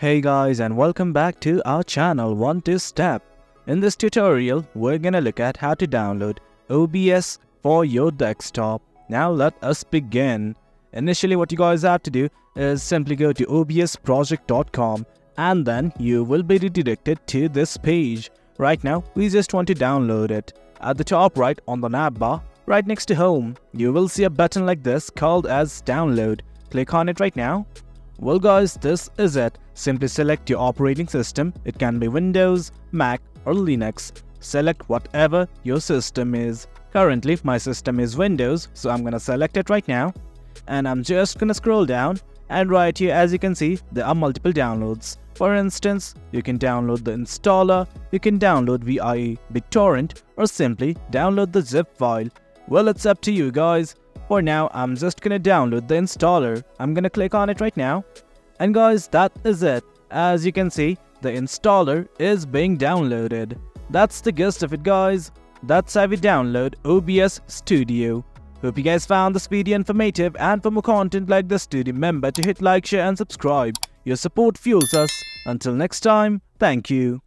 Hey guys, and welcome back to our channel 1-2-Step. In this tutorial, we're gonna look at how to download OBS for your desktop. Now let us begin. Initially what you guys have to do is simply go to obsproject.com and then you will be redirected to this page. Right now, we just want to download it. At the top right on the navbar, right next to home, you will see a button like this called as download. Click on it right now. Well guys, this is it. Simply select your operating system. It can be Windows, Mac or Linux. Select whatever your system is. Currently my system is Windows, so I'm gonna select it right now. And I'm just gonna scroll down, and right here as you can see there are multiple downloads. For instance, you can download the installer, you can download via BitTorrent or simply download the zip file. Well, it's up to you guys. For now, I'm just gonna download the installer. I'm gonna click on it right now. And guys, that is it. As you can see, the installer is being downloaded. That's the gist of it guys. That's how we download OBS Studio. Hope you guys found this video informative, and for more content like this, do remember to hit like, share and subscribe. Your support fuels us. Until next time, thank you.